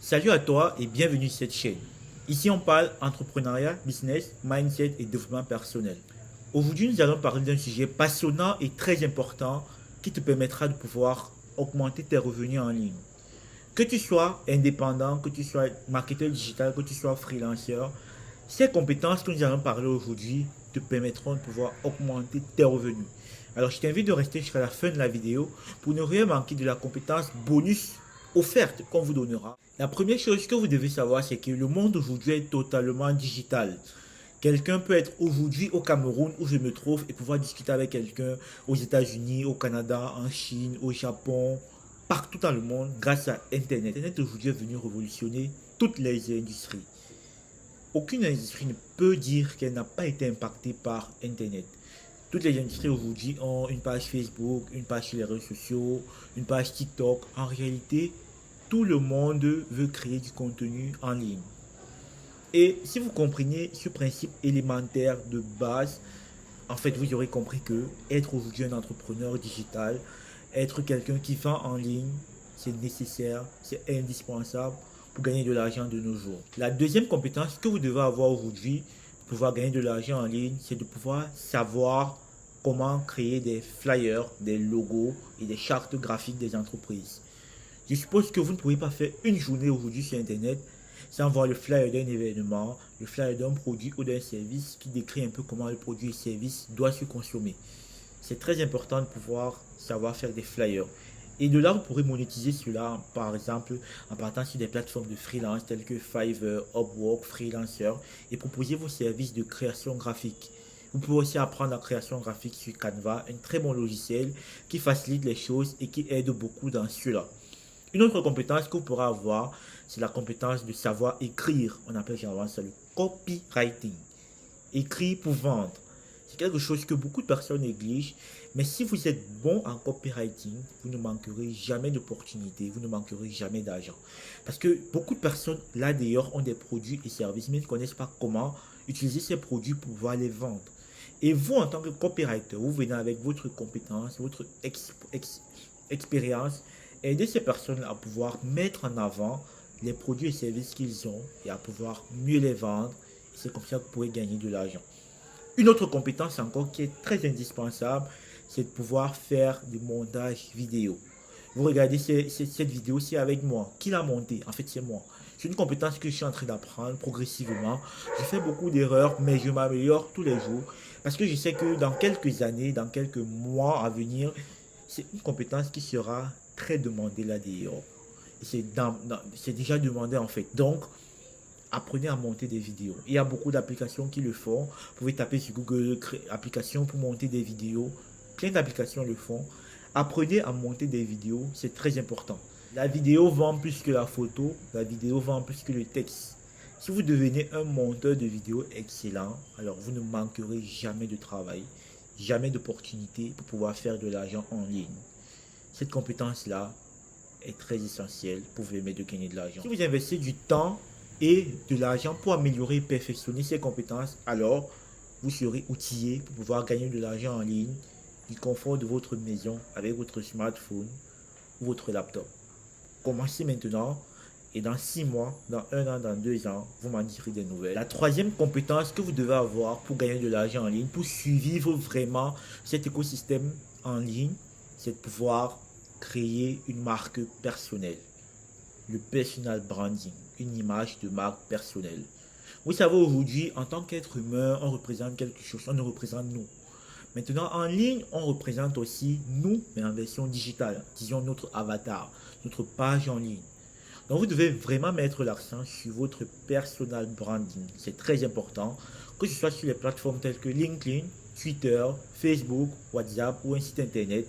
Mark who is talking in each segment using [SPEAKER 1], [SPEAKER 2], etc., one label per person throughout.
[SPEAKER 1] Salut à toi et bienvenue sur cette chaîne. Ici on parle entrepreneuriat, business, mindset et développement personnel. Aujourd'hui nous allons parler d'un sujet passionnant et très important qui te permettra de pouvoir augmenter tes revenus en ligne. Que tu sois indépendant, que tu sois marketeur digital, que tu sois freelanceur, ces compétences que nous allons parler aujourd'hui te permettront de pouvoir augmenter tes revenus. Alors je t'invite de rester jusqu'à la fin de la vidéo pour ne rien manquer de la compétence bonus offerte qu'on vous donnera. La première chose que vous devez savoir, c'est que le monde aujourd'hui est totalement digital. Quelqu'un peut être aujourd'hui au Cameroun où je me trouve et pouvoir discuter avec quelqu'un aux États-Unis, au Canada, en Chine, au Japon, partout dans le monde grâce à Internet. Internet aujourd'hui est venu révolutionner toutes les industries. Aucune industrie ne peut dire qu'elle n'a pas été impactée par Internet. Toutes les industries aujourd'hui ont une page Facebook, une page sur les réseaux sociaux, une page TikTok. En réalité, tout le monde veut créer du contenu en ligne. Et si vous comprenez ce principe élémentaire de base, en fait, vous aurez compris que être aujourd'hui un entrepreneur digital, être quelqu'un qui vend en ligne, c'est nécessaire, c'est indispensable pour gagner de l'argent de nos jours. La deuxième compétence que vous devez avoir aujourd'hui pour pouvoir gagner de l'argent en ligne, c'est de pouvoir savoir comment créer des flyers, des logos et des chartes graphiques des entreprises. Je suppose que vous ne pouvez pas faire une journée aujourd'hui sur Internet sans voir le flyer d'un événement, le flyer d'un produit ou d'un service qui décrit un peu comment le produit et le service doit se consommer. C'est très important de pouvoir savoir faire des flyers. Et de là, vous pourrez monétiser cela, par exemple, en partant sur des plateformes de freelance telles que Fiverr, Upwork, Freelancer, et proposer vos services de création graphique. Vous pouvez aussi apprendre la création graphique sur Canva, un très bon logiciel qui facilite les choses et qui aide beaucoup dans cela. Une autre compétence que vous pourrez avoir, c'est la compétence de savoir écrire. On appelle généralement ça le copywriting. Écrire pour vendre. C'est quelque chose que beaucoup de personnes négligent. Mais si vous êtes bon en copywriting, vous ne manquerez jamais d'opportunités, vous ne manquerez jamais d'argent. Parce que beaucoup de personnes, là d'ailleurs, ont des produits et services, mais ne connaissent pas comment utiliser ces produits pour pouvoir les vendre. Et vous, en tant que copywriter, vous venez avec votre compétence, votre expérience, aider ces personnes à pouvoir mettre en avant les produits et services qu'ils ont et à pouvoir mieux les vendre. C'est comme ça que vous pourrez gagner de l'argent. Une autre compétence encore qui est très indispensable, c'est de pouvoir faire du montage vidéo. Vous regardez cette vidéo-ci avec moi. Qui l'a montée? En fait, c'est moi. C'est une compétence que je suis en train d'apprendre progressivement. Je fais beaucoup d'erreurs, mais je m'améliore tous les jours. Parce que je sais que dans quelques années, dans quelques mois à venir, c'est une compétence qui sera très demandée là d'ailleurs. C'est déjà demandé en fait. Donc, apprenez à monter des vidéos. Il y a beaucoup d'applications qui le font. Vous pouvez taper sur Google applications pour monter des vidéos. Plein d'applications le font. Apprenez à monter des vidéos, c'est très important. La vidéo vend plus que la photo, la vidéo vend plus que le texte. Si vous devenez un monteur de vidéos excellent, alors vous ne manquerez jamais de travail, jamais d'opportunités pour pouvoir faire de l'argent en ligne. Cette compétence-là est très essentielle pour vous permettre de gagner de l'argent. Si vous investissez du temps et de l'argent pour améliorer et perfectionner ces compétences, alors vous serez outillé pour pouvoir gagner de l'argent en ligne du confort de votre maison avec votre smartphone ou votre laptop. Commencez maintenant et dans 6 mois, dans 1 an, dans 2 ans, vous m'en direz des nouvelles. La troisième compétence que vous devez avoir pour gagner de l'argent en ligne, pour suivre vraiment cet écosystème en ligne, c'est de pouvoir créer une marque personnelle. Le personal branding, une image de marque personnelle. Vous savez, aujourd'hui, en tant qu'être humain, on représente quelque chose, on nous représente nous. Maintenant, en ligne, on représente aussi nous, mais en version digitale. Disons notre avatar, notre page en ligne. Donc, vous devez vraiment mettre l'accent sur votre personal branding. C'est très important, que ce soit sur les plateformes telles que LinkedIn, Twitter, Facebook, WhatsApp ou un site internet.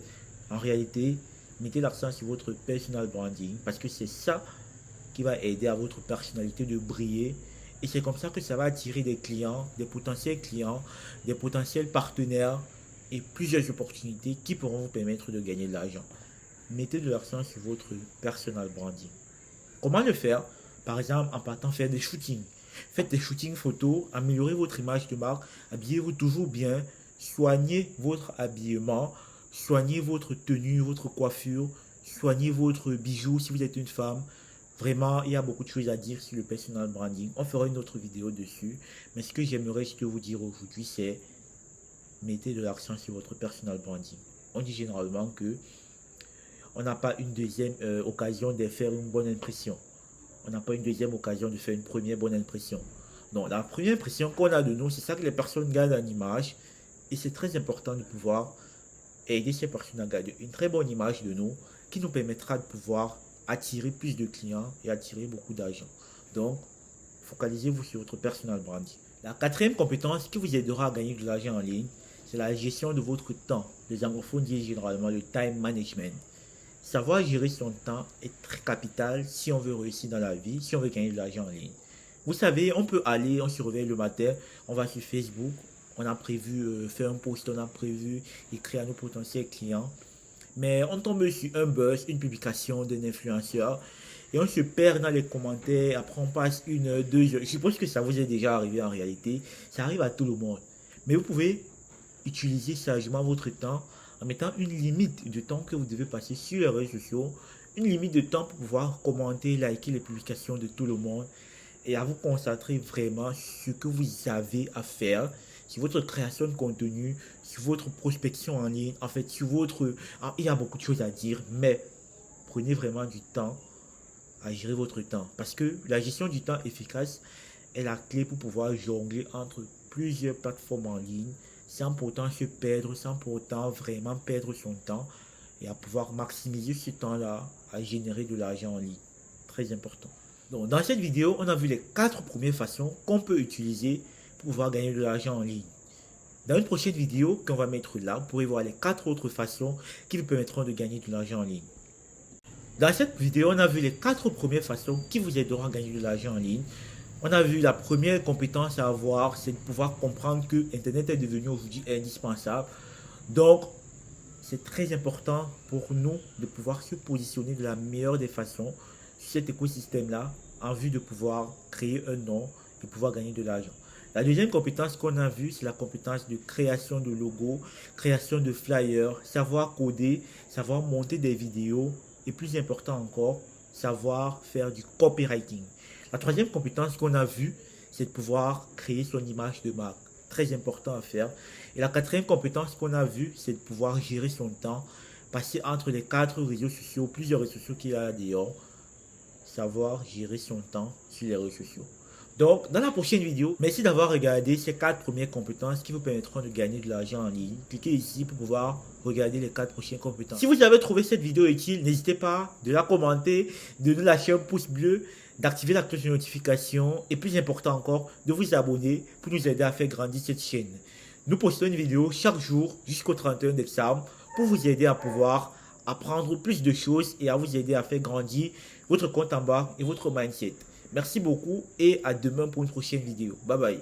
[SPEAKER 1] En réalité, mettez l'accent sur votre personal branding parce que c'est ça qui va aider à votre personnalité de briller. Et c'est comme ça que ça va attirer des clients, des potentiels partenaires et plusieurs opportunités qui pourront vous permettre de gagner de l'argent. Mettez de l'accent sur votre personal branding. Comment le faire? Par exemple, en partant faire des shootings. Faites des shootings photos, améliorez votre image de marque, habillez-vous toujours bien, soignez votre habillement, soignez votre tenue, votre coiffure, soignez votre bijou si vous êtes une femme. Vraiment, il y a beaucoup de choses à dire sur le personal branding. On fera une autre vidéo dessus. Mais ce que j'aimerais juste vous dire aujourd'hui, c'est mettez de l'accent sur votre personal branding. On dit généralement que on n'a pas une deuxième occasion de faire une bonne impression. On n'a pas une deuxième occasion de faire une première bonne impression. Donc, la première impression qu'on a de nous, c'est ça que les personnes gardent en image. Et c'est très important de pouvoir aider ces personnes à garder une très bonne image de nous qui nous permettra de pouvoir attirer plus de clients et attirer beaucoup d'argent. Donc, focalisez-vous sur votre personal branding. La quatrième compétence qui vous aidera à gagner de l'argent en ligne, c'est la gestion de votre temps. Les anglophones disent généralement le time management. Savoir gérer son temps est très capital si on veut réussir dans la vie, si on veut gagner de l'argent en ligne. Vous savez, on peut aller, on se réveille le matin, on va sur Facebook, on a prévu faire un post, on a prévu écrire à nos potentiels clients. Mais on tombe sur un buzz, une publication d'un influenceur et on se perd dans les commentaires. Après, on passe 1 heure, 2 heures. Je suppose que ça vous est déjà arrivé en réalité. Ça arrive à tout le monde. Mais vous pouvez utiliser sagement votre temps en mettant une limite de temps que vous devez passer sur les réseaux sociaux. Une limite de temps pour pouvoir commenter, liker les publications de tout le monde et à vous concentrer vraiment sur ce que vous avez à faire, sur votre création de contenu, sur votre prospection en ligne, en fait, sur votre... Ah, il y a beaucoup de choses à dire, mais prenez vraiment du temps à gérer votre temps. Parce que la gestion du temps efficace est la clé pour pouvoir jongler entre plusieurs plateformes en ligne, sans pourtant se perdre, sans pourtant vraiment perdre son temps, et à pouvoir maximiser ce temps-là à générer de l'argent en ligne. Très important. Donc, dans cette vidéo, on a vu les 4 premières façons qu'on peut utiliser pour pouvoir gagner de l'argent en ligne. Dans une prochaine vidéo qu'on va mettre là, vous pourrez voir les 4 autres façons qui vous permettront de gagner de l'argent en ligne. Dans cette vidéo, on a vu les 4 premières façons qui vous aideront à gagner de l'argent en ligne. On a vu la première compétence à avoir, c'est de pouvoir comprendre que Internet est devenu aujourd'hui indispensable. Donc, c'est très important pour nous de pouvoir se positionner de la meilleure des façons sur cet écosystème-là en vue de pouvoir créer un nom et pouvoir gagner de l'argent. La deuxième compétence qu'on a vue, c'est la compétence de création de logos, création de flyers, savoir coder, savoir monter des vidéos et plus important encore, savoir faire du copywriting. La troisième compétence qu'on a vue, c'est de pouvoir créer son image de marque. Très important à faire. Et la quatrième compétence qu'on a vue, c'est de pouvoir gérer son temps, passer entre les 4 réseaux sociaux, plusieurs réseaux sociaux qu'il y a dehors, savoir gérer son temps sur les réseaux sociaux. Donc, dans la prochaine vidéo, merci d'avoir regardé ces 4 premières compétences qui vous permettront de gagner de l'argent en ligne. Cliquez ici pour pouvoir regarder les 4 prochaines compétences. Si vous avez trouvé cette vidéo utile, n'hésitez pas de la commenter, de nous lâcher un pouce bleu, d'activer la cloche de notification et plus important encore, de vous abonner pour nous aider à faire grandir cette chaîne. Nous postons une vidéo chaque jour jusqu'au 31 décembre pour vous aider à pouvoir apprendre plus de choses et à vous aider à faire grandir votre compte en banque et votre mindset. Merci beaucoup et à demain pour une prochaine vidéo. Bye bye.